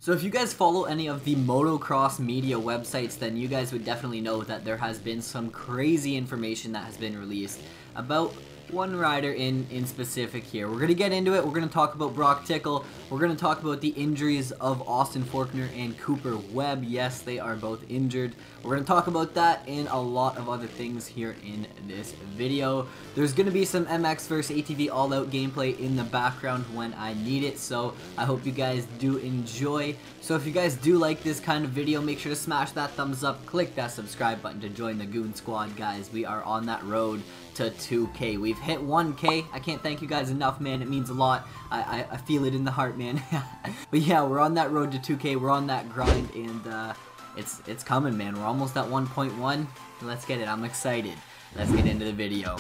So if you guys follow any of the motocross media websites, then you guys would definitely know that there has been some crazy information that has been released about one rider in specific here. We're going to get into it. We're going to talk about BROC TICKLE. We're going to talk about the injuries of Austin Forkner and Cooper Webb. Yes, they are both injured. We're going to talk about that and a lot of other things here in this video. There's going to be some MX vs ATV All Out gameplay in the background when I need it, so I hope you guys do enjoy. So if you guys do like this kind of video, make sure to smash that thumbs up, click that subscribe button to join the Goon Squad, guys. We are on that road to 2K. We've hit 1K. I can't thank you guys enough, man. It means a lot. I feel it in the heart, man. But yeah, we're on that road to 2K. We're on that grind, and it's coming, man. We're almost at 1.1. Let's get it. I'm excited. Let's get into the video.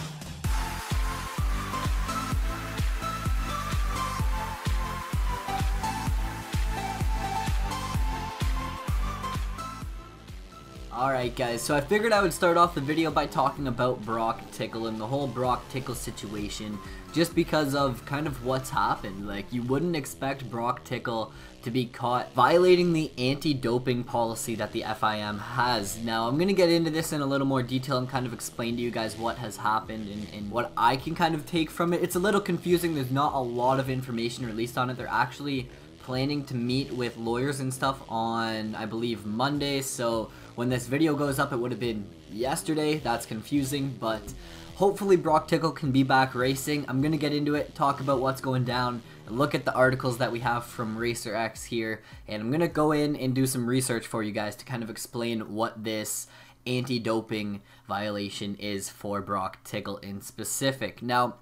Alright guys, so I figured I would start off the video by talking about BROC TICKLE and the whole BROC TICKLE situation, just because of kind of what's happened. Like, you wouldn't expect BROC TICKLE to be caught violating the anti-doping policy that the FIM has. Now, I'm going to get into this in a little more detail and kind of explain to you guys what has happened and what I can kind of take from it. It's a little confusing. There's not a lot of information released on it. They're actually planning to meet with lawyers and stuff on, I believe, Monday, so when this video goes up, it would have been yesterday. That's confusing, but hopefully BROC TICKLE can be back racing. I'm going to get into it, talk about what's going down, and look at the articles that we have from Racer X here, and I'm going to go in and do some research for you guys to kind of explain what this anti-doping violation is for BROC TICKLE in specific. Now,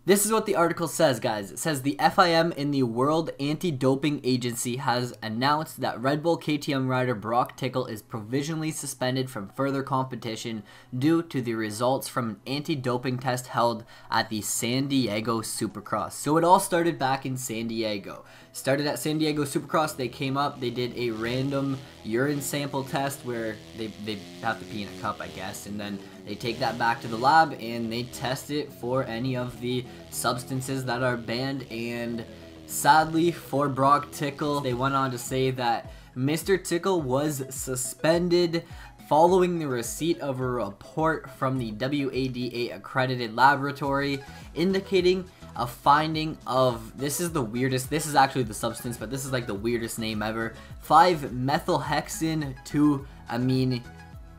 this is what the article says, guys. It says the FIM in the World Anti-Doping Agency has announced that Red Bull KTM rider BROC TICKLE is provisionally suspended from further competition due to the results from an anti-doping test held at the San Diego Supercross. So it all started back in San Diego. Started at San Diego Supercross. They came up, they did a random urine sample test where they have to pee in a cup, I guess, and then they take that back to the lab and they test it for any of the substances that are banned. And sadly for BROC TICKLE, they went on to say that Mr. TICKLE was suspended following the receipt of a report from the WADA accredited laboratory indicating a finding of, this is the weirdest, this is actually the substance, but this is like the weirdest name ever, 5-methylhexane 2-amine,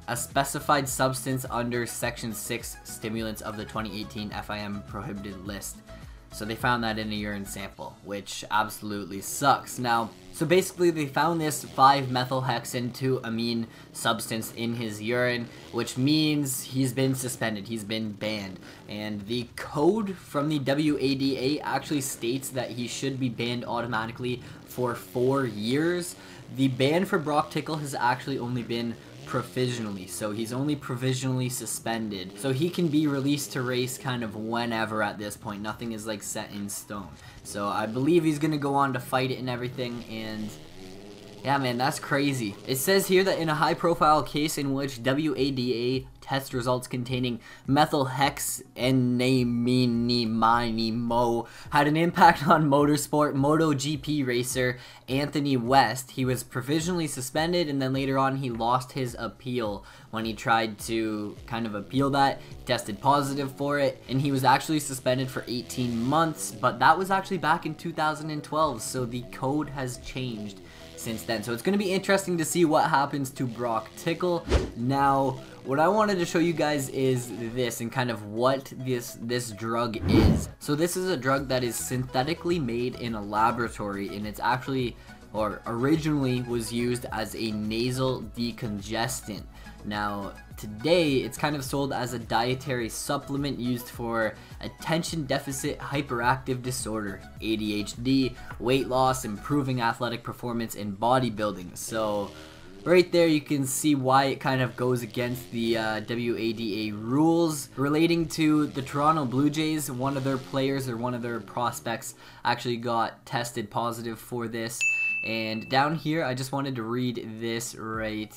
a specified substance under Section 6 stimulants of the 2018 FIM prohibited list. So they found that in a urine sample, which absolutely sucks. Now, so basically they found this 5-methylhexane 2-amine substance in his urine, which means he's been suspended, he's been banned. And the code from the WADA actually states that he should be banned automatically for 4 years. The ban for BROC TICKLE has actually only been provisionally, so he's only provisionally suspended, so he can be released to race kind of whenever at this point. Nothing is like set in stone, so I believe he's gonna go on to fight it and everything. And yeah, man, that's crazy. It says here that in a high-profile case in which WADA test results containing methylhexanamine had an impact on motorsport MotoGP racer Anthony West, he was provisionally suspended, and then later on he lost his appeal when he tried to kind of appeal that. He tested positive for it, and he was actually suspended for 18 months, but that was actually back in 2012, so the code has changed since then. So it's going to be interesting to see what happens to BROC TICKLE. Now, what I wanted to show you guys is this, and kind of what this drug is. So this is a drug that is synthetically made in a laboratory, and it's actually, or originally was used as a nasal decongestant. Now, today it's kind of sold as a dietary supplement used for attention deficit hyperactive disorder, ADHD, weight loss, improving athletic performance, and bodybuilding. So right there you can see why it kind of goes against the WADA rules relating to the Toronto Blue Jays. One of their players, or one of their prospects, actually got tested positive for this. And down here, I just wanted to read this right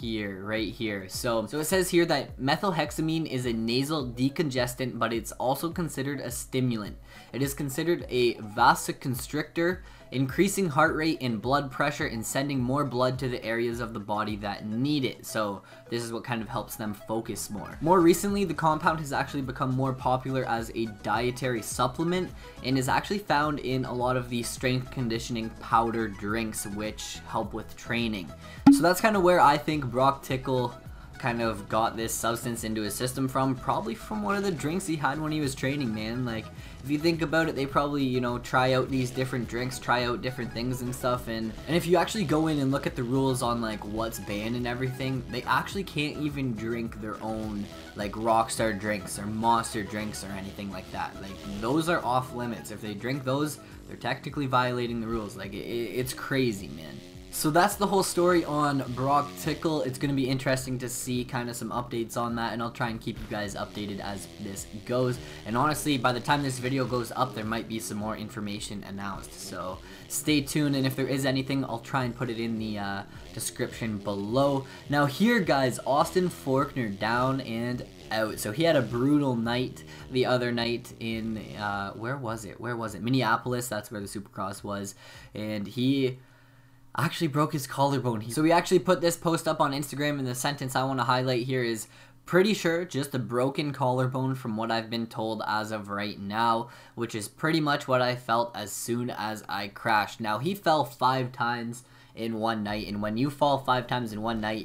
here. So it says here that methylhexamine is a nasal decongestant, but it's also considered a stimulant. It is considered a vasoconstrictor increasing heart rate and blood pressure and sending more blood to the areas of the body that need it. So this is what kind of helps them focus more. More recently, the compound has actually become more popular as a dietary supplement and is actually found in a lot of the strength conditioning powder drinks which help with training. So that's kind of where I think BROC TICKLE kind of got this substance into his system from, probably from one of the drinks he had when he was training, man. Like, if you think about it, they probably, you know, try out these different drinks, try out different things and stuff, and if you actually go in and look at the rules on like what's banned and everything, they actually can't even drink their own like Rockstar drinks or Monster drinks or anything like that. Like, those are off limits. If they drink those, they're technically violating the rules. Like, it's crazy, man. So that's the whole story on BROC TICKLE. It's going to be interesting to see kind of some updates on that, and I'll try and keep you guys updated as this goes. And honestly, by the time this video goes up, there might be some more information announced. So stay tuned, and if there is anything, I'll try and put it in the description below. Now here, guys, Austin Forkner down and out. So he had a brutal night the other night in, where was it? Minneapolis. That's where the Supercross was. And he actually broke his collarbone. So we actually put this post up on Instagram, and the sentence I want to highlight here is pretty sure just a broken collarbone from what I've been told as of right now, which is pretty much what I felt as soon as I crashed. Now, he fell 5 times in one night, and when you fall 5 times in one night,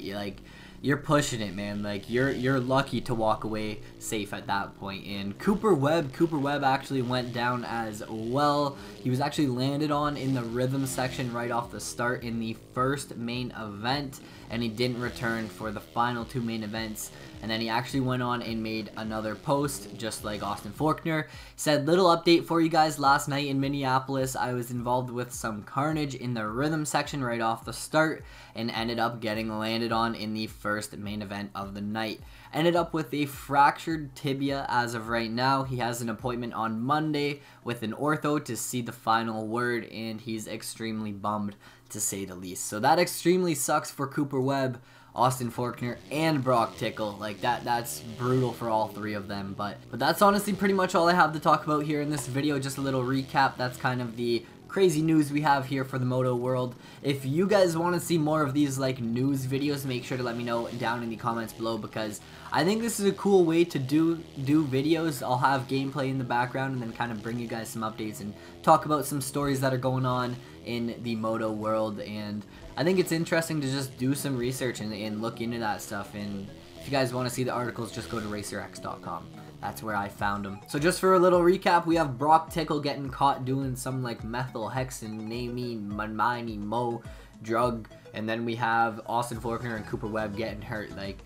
you're pushing it, man. Like, you're lucky to walk away safe at that point. And Cooper Webb actually went down as well. He was actually landed on in the rhythm section right off the start in the first main event, and he didn't return for the final 2 main events. And then he actually went on and made another post, just like Austin Forkner. Said, little update for you guys, last night in Minneapolis, I was involved with some carnage in the rhythm section right off the start, and ended up getting landed on in the first main event of the night. Ended up with a fractured tibia as of right now. He has an appointment on Monday with an ortho to see the final word, and he's extremely bummed, to say the least. So that extremely sucks for Cooper Webb, Austin Forkner, and BROC TICKLE. Like, that's brutal for all 3 of them. But that's honestly pretty much all I have to talk about here in this video. Just a little recap. That's kind of the crazy news we have here for the moto world. If you guys want to see more of these like news videos, make sure to let me know down in the comments below, because I think this is a cool way to do videos. I'll have gameplay in the background and then kind of bring you guys some updates and talk about some stories that are going on in the moto world. And I think it's interesting to just do some research and look into that stuff. And if you guys want to see the articles, just go to racerx.com. That's where I found them. So just for a little recap, we have BROC TICKLE getting caught doing some like methylhexanamine mo drug, and then we have Austin Forkner and Cooper Webb getting hurt. Like,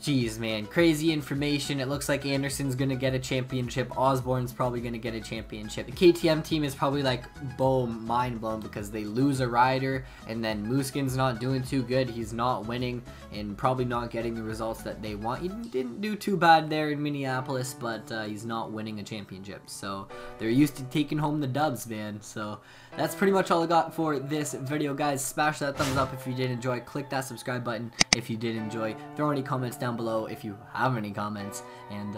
jeez, man, crazy information. It looks like Anderson's gonna get a championship. Osborne's probably gonna get a championship. The KTM team is probably like, boom, mind blown, because they lose a rider, and then Muskin's not doing too good. He's not winning and probably not getting the results that they want. He didn't do too bad there in Minneapolis, but he's not winning a championship. So they're used to taking home the dubs, man. So that's pretty much all I got for this video, guys. Smash that thumbs up if you did enjoy. Click that subscribe button if you did enjoy. Throw any comments down below if you have any comments. And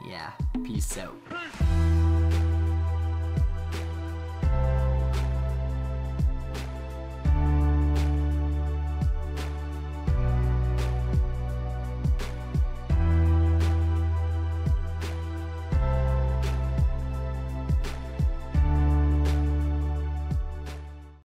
yeah, peace out.